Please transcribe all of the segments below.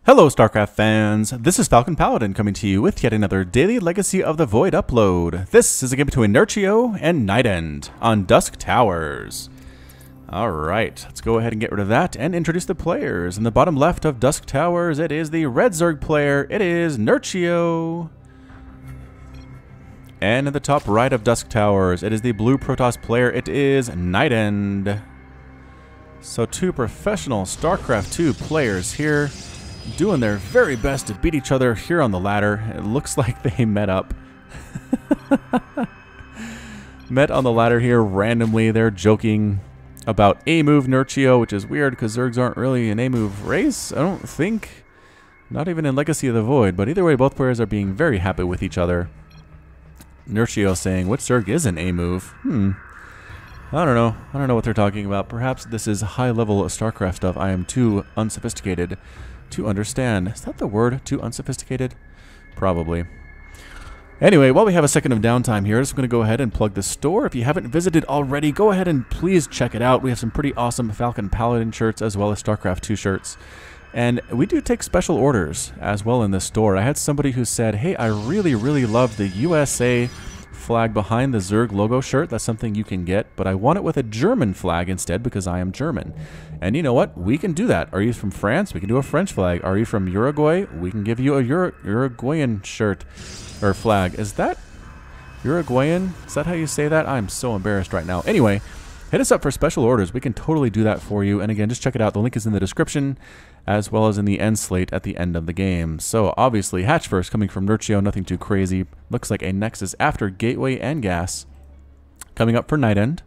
Hello StarCraft fans, this is Falcon Paladin coming to you with yet another daily Legacy of the Void upload. This is a game between Nerchio and NightEnD on Dusk Towers. Alright, let's go ahead and get rid of that and introduce the players. In the bottom left of Dusk Towers, it is the red Zerg player, it is Nerchio. And in the top right of Dusk Towers, it is the blue Protoss player, it is NightEnD. So two professional StarCraft 2 players here, doing their very best to beat each other here on the ladder. It looks like they met up. Met on the ladder here randomly. They're joking about A-move Nerchio, which is weird because Zergs aren't really an A-move race, I don't think. Not even in Legacy of the Void, but either way, both players are being very happy with each other. Nerchio saying, which Zerg is an A-move? I don't know. I don't know what they're talking about. Perhaps this is high-level StarCraft stuff. I am too unsophisticated to understand. Is that the word? Too unsophisticated? Probably. Anyway, while we have a second of downtime here, I'm just going to go ahead and plug the store. If you haven't visited already, go ahead and please check it out. We have some pretty awesome Falcon Paladin shirts as well as StarCraft 2 shirts. And we do take special orders as well in this store. I had somebody who said, hey, I really love the USA flag behind the Zerg logo shirt. That's something you can get, but I want it with a German flag instead because I am German. And you know what? We can do that. Are you from France? We can do a French flag. Are you from Uruguay? We can give you a Uruguayan shirt or flag. Is that Uruguayan? Is that how you say that? I'm so embarrassed right now. Anyway, hit us up for special orders. We can totally do that for you. And again, just check it out. The link is in the description as well as in the end slate at the end of the game. So obviously, hatch first coming from Nerchio, nothing too crazy. Looks like a Nexus after Gateway and Gas coming up for NightEnD.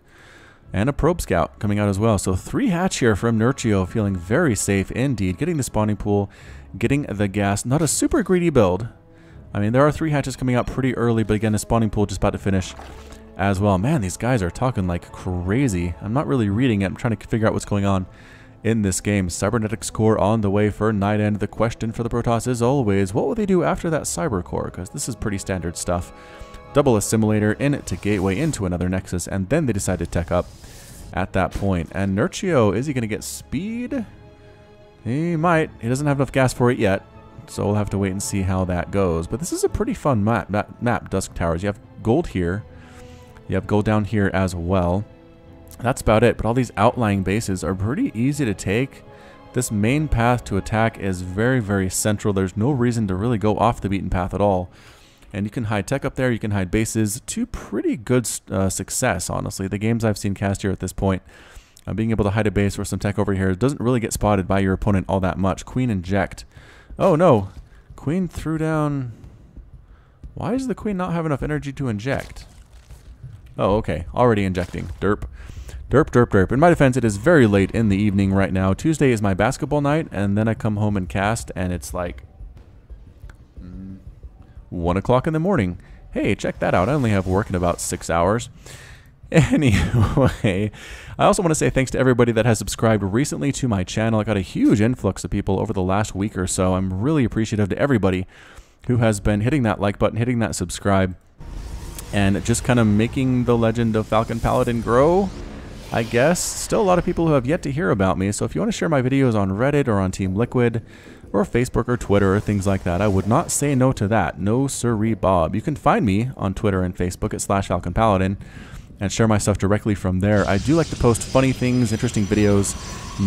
And a Probe Scout coming out as well. So 3 hatch here from Nerchio, feeling very safe indeed. Getting the spawning pool, getting the gas. Not a super greedy build. I mean, there are 3 hatches coming out pretty early, but again, the spawning pool just about to finish as well. Man, these guys are talking like crazy. I'm not really reading it. I'm trying to figure out what's going on in this game. Cybernetics core on the way for NightEnD. The question for the Protoss is always, what will they do after that Cyber core? Because this is pretty standard stuff. Double assimilator in to Gateway into another Nexus, and then they decide to tech up at that point. And Nerchio, is he going to get speed? He might. He doesn't have enough gas for it yet, so we'll have to wait and see how that goes. But this is a pretty fun map, Dusk Towers. You have gold here. You have gold down here as well. That's about it, but all these outlying bases are pretty easy to take. This main path to attack is very central. There's no reason to really go off the beaten path at all. And you can hide tech up there, you can hide bases to pretty good success, honestly. The games I've seen cast here at this point, being able to hide a base or some tech over here doesn't really get spotted by your opponent all that much. Queen inject. Oh no, Queen threw down... Why does the Queen not have enough energy to inject? Oh, okay, already injecting. Derp. Derp. In my defense, it is very late in the evening right now. Tuesday is my basketball night, and then I come home and cast, and it's like 1 o'clock in the morning. Hey, check that out. I only have work in about 6 hours. Anyway, I also want to say thanks to everybody that has subscribed recently to my channel. I got a huge influx of people over the last week or so. I'm really appreciative to everybody who has been hitting that like button, hitting that subscribe, and just kind of making the legend of Falcon Paladin grow, I guess. Still a lot of people who have yet to hear about me, so if you want to share my videos on Reddit or on Team Liquid or Facebook or Twitter or things like that, I would not say no to that. No sirree Bob. You can find me on Twitter and Facebook at /FalconPaladin and share my stuff directly from there. I do like to post funny things, interesting videos,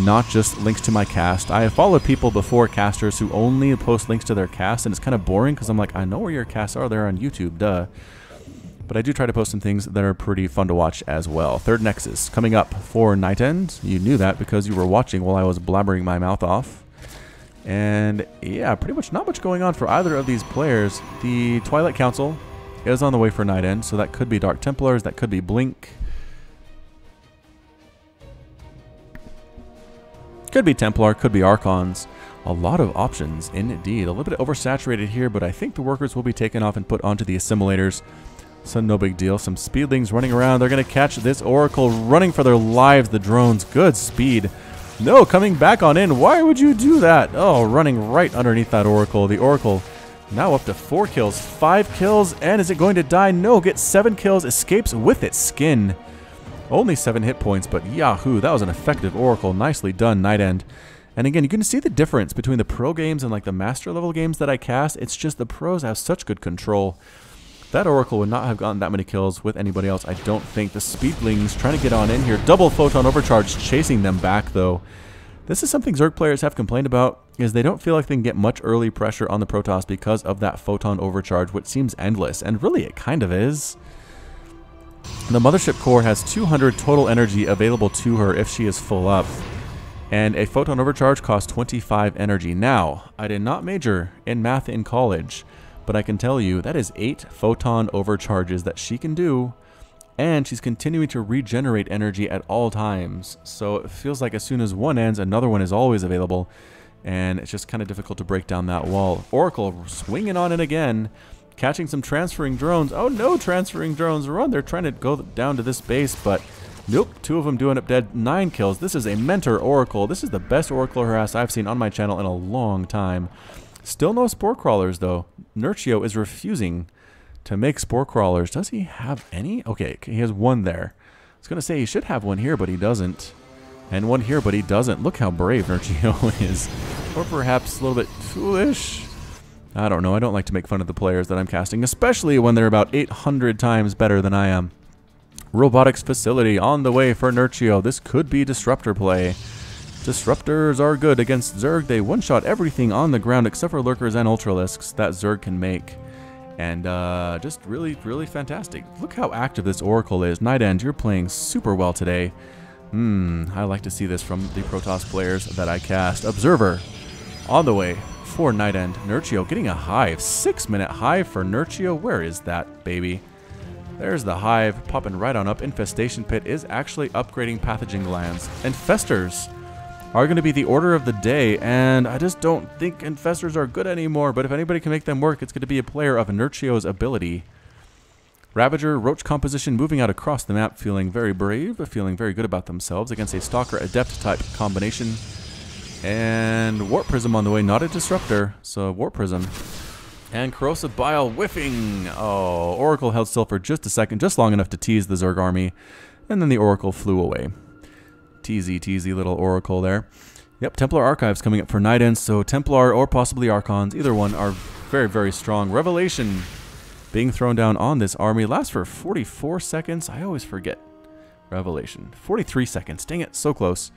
not just links to my cast. I have followed people before, casters, who only post links to their cast, and it's kind of boring because I'm like, I know where your casts are. They're on YouTube, duh. But I do try to post some things that are pretty fun to watch as well. Third Nexus coming up for NightEnD. You knew that because you were watching while I was blabbering my mouth off. And yeah, pretty much not much going on for either of these players. The Twilight Council is on the way for NightEnD, so that could be Dark Templars, that could be Blink. Could be Templar, could be Archons. A lot of options indeed. A little bit oversaturated here, but I think the workers will be taken off and put onto the assimilators. So no big deal. Some speedlings running around. They're going to catch this Oracle running for their lives. The drones. Good speed. No, coming back on in. Why would you do that? Oh, running right underneath that Oracle. The Oracle now up to 4 kills. 5 kills. And is it going to die? No, gets 7 kills. Escapes with its skin. Only 7 hit points, but yahoo. That was an effective Oracle. Nicely done, NightEnD. And again, you can see the difference between the pro games and like the master level games that I cast. It's just the pros have such good control. That Oracle would not have gotten that many kills with anybody else, I don't think. The Speedlings trying to get on in here. Double Photon Overcharge chasing them back, though. This is something Zerg players have complained about, is they don't feel like they can get much early pressure on the Protoss because of that Photon Overcharge, which seems endless. And really, it kind of is. The Mothership Core has 200 total energy available to her if she is full up. And a Photon Overcharge costs 25 energy. Now, I did not major in math in college, but I can tell you that is 8 Photon Overcharges that she can do, and she's continuing to regenerate energy at all times. So it feels like as soon as one ends, another one is always available, and it's just kind of difficult to break down that wall. Oracle swinging on it again, catching some transferring drones. Oh no, transferring drones, run! They're trying to go down to this base, but nope, 2 of them do end up dead. 9 kills. This is a Mentor Oracle. This is the best Oracle harass I've seen on my channel in a long time. Still no Spore Crawlers, though. Nerchio is refusing to make Spore Crawlers. Does he have any? Okay, he has 1 there. I was going to say he should have 1 here, but he doesn't. And 1 here, but he doesn't. Look how brave Nerchio is. Or perhaps a little bit foolish. I don't know. I don't like to make fun of the players that I'm casting, especially when they're about 800 times better than I am. Robotics Facility on the way for Nerchio. This could be Disruptor play. Disruptors are good against Zerg. They one-shot everything on the ground except for Lurkers and Ultralisks that Zerg can make. And just really, really fantastic. Look how active this Oracle is. NightEnD, you're playing super well today. I like to see this from the Protoss players that I cast. Observer on the way for NightEnD. Nerchio getting a hive. 6-minute hive for Nerchio. Where is that, baby? There's the hive popping right on up. Infestation Pit is actually upgrading pathogen glands. Infestors are going to be the order of the day, and I just don't think Infestors are good anymore, but if anybody can make them work, it's going to be a player of Nerchio's ability. Ravager, Roach composition moving out across the map, feeling very brave, feeling very good about themselves against a Stalker Adept type combination. And Warp Prism on the way, not a Disruptor, so Warp Prism. And Corrosive Bile whiffing. Oh, Oracle held still for just a second, just long enough to tease the Zerg army, and then the Oracle flew away. Teasy little Oracle there. Yep, Templar Archives coming up for NightEnD, so Templar or possibly Archons, either one are very, very strong. Revelation being thrown down on this army. Lasts for 44 seconds. I always forget. Revelation. 43 seconds. Dang it, so close.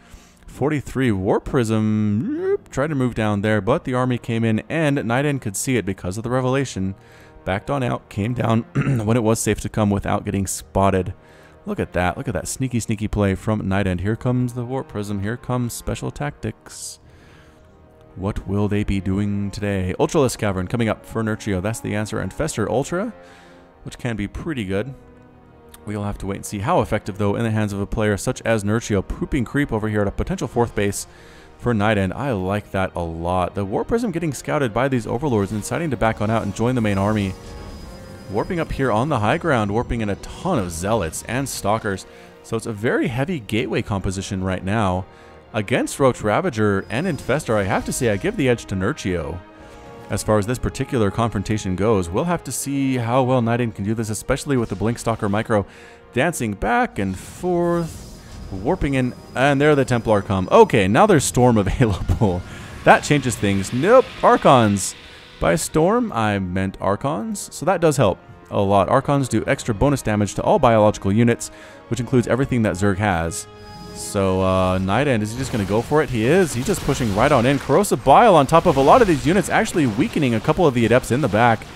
43. Warp Prism tried to move down there, but the army came in, and NightEnD could see it because of the Revelation. Backed on out, came down when it was safe to come without getting spotted. Look at that. Look at that sneaky, sneaky play from NightEnD. Here comes the Warp Prism. Here comes Special Tactics. What will they be doing today? Ultralisk Cavern coming up for Nerchio. That's the answer. Infestor Ultra, which can be pretty good. We'll have to wait and see how effective, though, in the hands of a player such as Nerchio. Pooping creep over here at a potential 4th base for NightEnD. I like that a lot. The Warp Prism getting scouted by these Overlords and deciding to back on out and join the main army. Warping up here on the high ground, warping in a ton of Zealots and Stalkers. So it's a very heavy gateway composition right now. Against Roach Ravager and Infestor, I have to say I give the edge to Nerchio. As far as this particular confrontation goes, we'll have to see how well NightEnD can do this, especially with the Blink Stalker Micro dancing back and forth, warping in, and there the Templar come. Okay, now there's Storm available. That changes things. Nope, Archons. By Storm, I meant Archons, so that does help a lot. Archons do extra bonus damage to all biological units, which includes everything that Zerg has. So, NightEnD, is he just going to go for it? He is. He's just pushing right on in. Corrosive Bile on top of a lot of these units, actually weakening a couple of the Adepts in the back,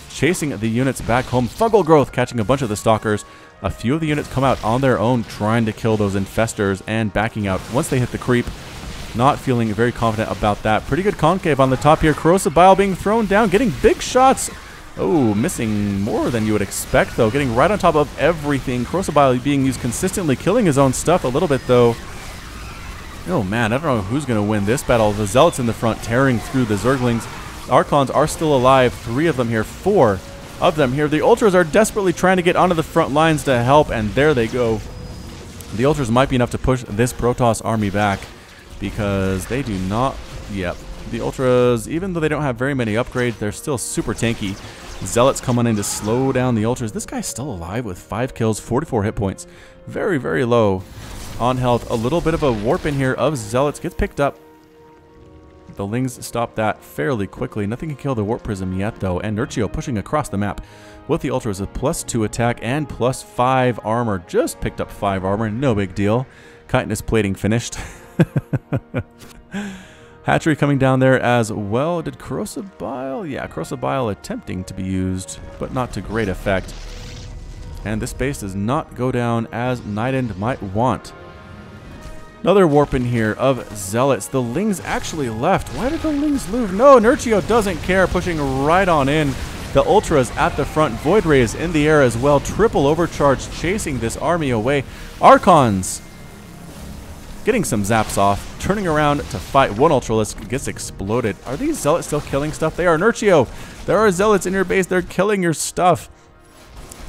chasing the units back home. Fungal Growth catching a bunch of the Stalkers. A few of the units come out on their own, trying to kill those Infestors and backing out once they hit the creep. Not feeling very confident about that. Pretty good concave on the top here. Corrosive Bile being thrown down, getting big shots. Oh, missing more than you would expect, though. Getting right on top of everything. Corrosive Bile being used consistently, killing his own stuff a little bit, though. Oh, man, I don't know who's going to win this battle. The Zealots in the front tearing through the Zerglings. Archons are still alive. 3 of them here. 4 of them here. The Ultras are desperately trying to get onto the front lines to help, and there they go. The Ultras might be enough to push this Protoss army back, because they do not... Yep. The Ultras, even though they don't have very many upgrades, they're still super tanky. Zealots coming in to slow down the Ultras. This guy's still alive with 5 kills, 44 hit points. Very, very low on health. A little bit of a warp in here of Zealots gets picked up. The Lings stopped that fairly quickly. Nothing can kill the Warp Prism yet, though. And Nerchio pushing across the map with the Ultras with +2 attack and +5 armor. Just picked up 5 armor. No big deal. Chitinous plating finished. Hatchery coming down there as well. Did Corrosive Bile? Yeah, Corrosive Bile attempting to be used, but not to great effect. And this base does not go down as NightEnD might want. Another warp in here of Zealots. The Lings actually left. Why did the Lings move? No, Nerchio doesn't care, pushing right on in. The Ultras at the front. Void Rays in the air as well. Triple overcharge chasing this army away. Archons getting some zaps off. Turning around to fight. One Ultralisk gets exploded. Are these Zealots still killing stuff? They are. Nerchio, there are Zealots in your base. They're killing your stuff.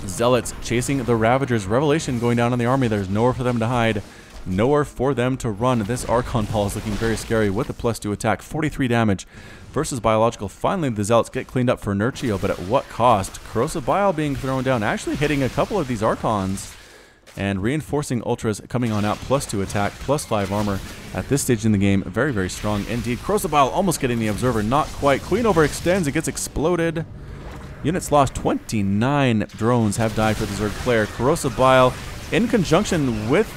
Zealots chasing the Ravagers. Revelation going down on the army. There's nowhere for them to hide. Nowhere for them to run. This Archon Ball is looking very scary with a +2 attack. 43 damage versus Biological. Finally, the Zealots get cleaned up for Nerchio, but at what cost? Corrosive Bile being thrown down, actually hitting a couple of these Archons. And reinforcing Ultras coming on out. +2 attack, +5 armor. At this stage in the game, very, very strong indeed. Corrosive Bile almost getting the Observer. Not quite. Queen overextends. It gets exploded. Units lost. 29 drones have died for the Zerg player. Corrosive Bile in conjunction with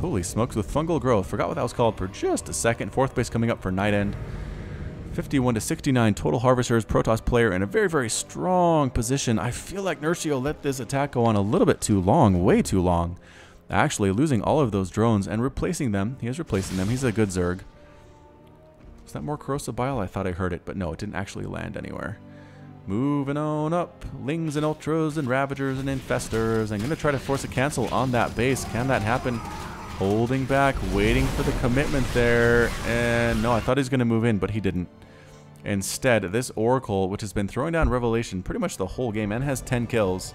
holy smokes, with Fungal Growth. Forgot what that was called for just a second. 4th base coming up for NightEnD. 51 to 69 total Harvesters. Protoss player in a very, very strong position. I feel like Nerchio let this attack go on a little bit too long, way too long. Actually losing all of those drones and replacing them. He is replacing them. He's a good Zerg. Is that more Corrosive Bile? I thought I heard it, but no, it didn't actually land anywhere. Moving on up. Lings and Ultras and Ravagers and Infestors. I'm going to try to force a cancel on that base. Can that happen? Holding back, waiting for the commitment there. And no, I thought he was going to move in, but he didn't. Instead, this Oracle, which has been throwing down Revelation pretty much the whole game and has 10 kills,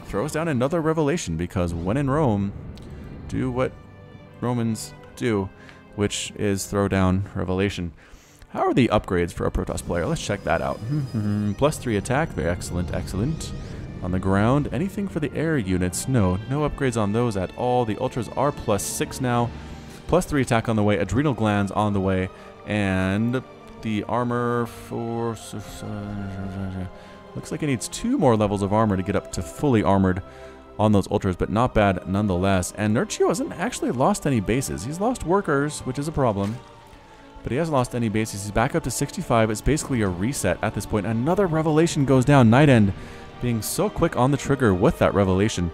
throws down another Revelation because when in Rome, do what Romans do, which is throw down Revelation. How are the upgrades for a Protoss player? Let's check that out. +3 attack. Very excellent. Excellent. On the ground. Anything for the air units? No. No upgrades on those at all. The Ultras are +6 now. +3 attack on the way. Adrenal Glands on the way. And the armor for... looks like it needs 2 more levels of armor to get up to fully armored on those Ultras, but not bad nonetheless. And Nerchio hasn't actually lost any bases. He's lost workers, which is a problem. But he hasn't lost any bases. He's back up to 65. It's basically a reset at this point. Another Revelation goes down. NightEnD being so quick on the trigger with that Revelation.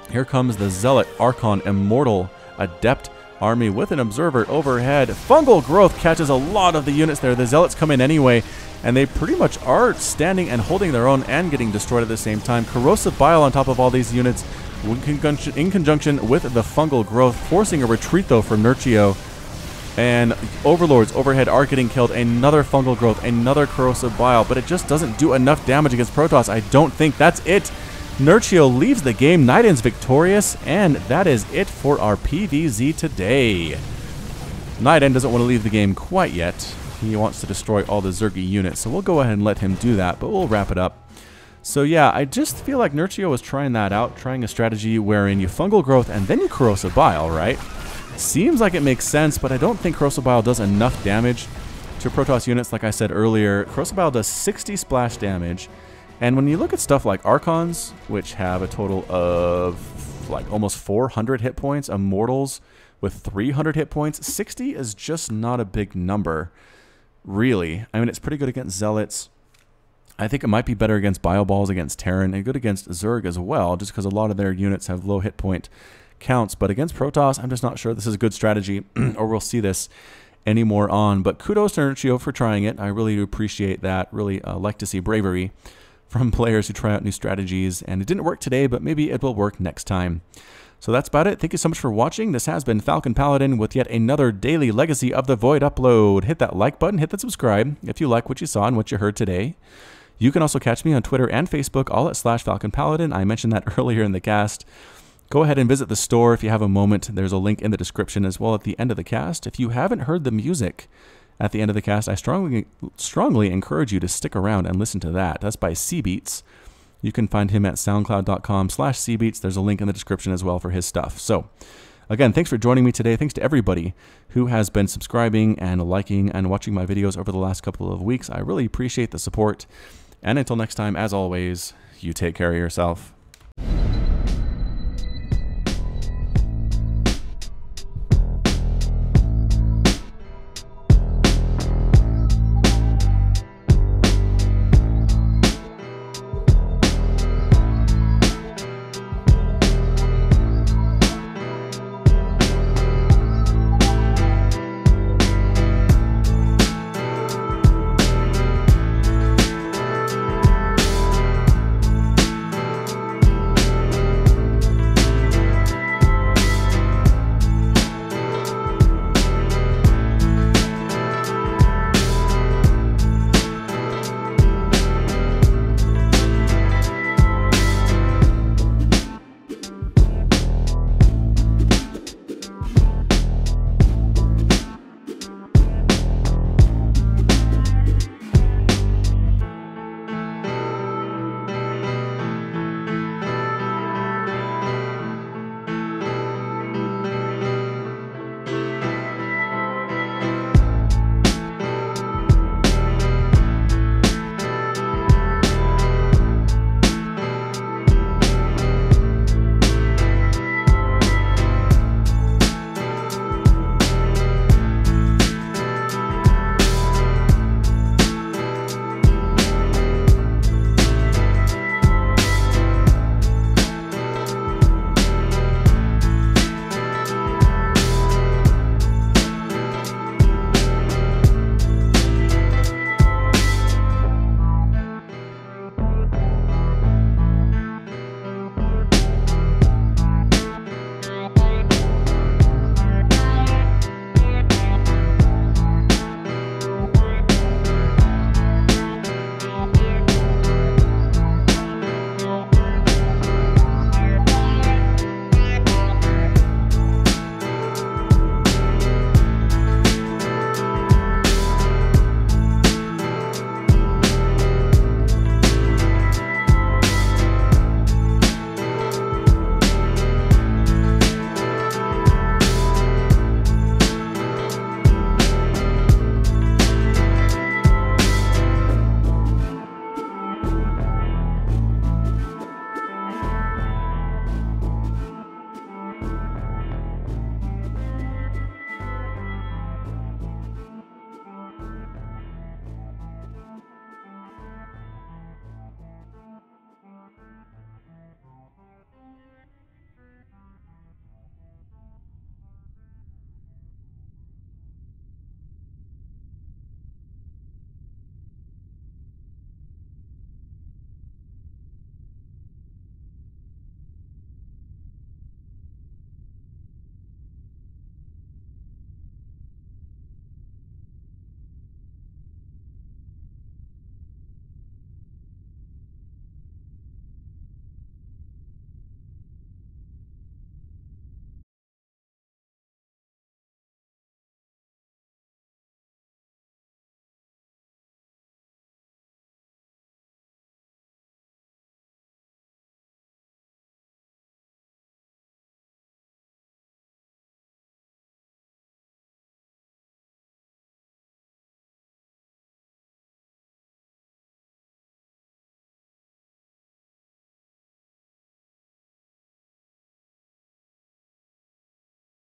Here comes the Zealot, Archon, Immortal, Adept army with an Observer overhead. Fungal Growth catches a lot of the units there. The Zealots come in anyway, and they pretty much are standing and holding their own and getting destroyed at the same time. Corrosive Bile on top of all these units in conjunction with the Fungal Growth, forcing a retreat though from Nerchio. And Overlords overhead are getting killed. Another Fungal Growth, another Corrosive Bile, but it just doesn't do enough damage against Protoss. I don't think that's it. Nerchio leaves the game. NightEnd's victorious, and that is it for our PVZ today. NightEnd doesn't want to leave the game quite yet. He wants to destroy all the Zergy units, so we'll go ahead and let him do that, but we'll wrap it up. So yeah, I just feel like Nerchio was trying that out, trying a strategy wherein you Fungal Growth and then you Corrosive Bile, right? Seems like it makes sense, but I don't think Corrosive Bile does enough damage to Protoss units. Like I said earlier, Corrosive Bile does 60 splash damage. And when you look at stuff like Archons, which have a total of like almost 400 hit points, Immortals with 300 hit points, 60 is just not a big number, really. I mean, it's pretty good against Zealots. I think it might be better against Bioballs, against Terran, and good against Zerg as well, just because a lot of their units have low hit point counts. But against Protoss, I'm just not sure this is a good strategy, or we'll see this anymore on. But kudos to Nerchio for trying it. I really do appreciate that. Really like to see bravery from players who try out new strategies. And it didn't work today, but maybe it will work next time. So that's about it. Thank you so much for watching. This has been Falcon Paladin with yet another daily Legacy of the Void upload. Hit that like button, hit that subscribe if you like what you saw and what you heard today. You can also catch me on Twitter and Facebook, all at /Falcon Paladin. I mentioned that earlier in the cast. Go ahead and visit the store if you have a moment. There's a link in the description as well at the end of the cast. If you haven't heard the music at the end of the cast, I strongly encourage you to stick around and listen to that. That's by Seabeats. You can find him at soundcloud.com/Seabeats. There's a link in the description as well for his stuff. So Again, thanks for joining me today. Thanks to everybody who has been subscribing and liking and watching my videos over the last couple of weeks. I really appreciate the support. And until next time, as always, you take care of yourself.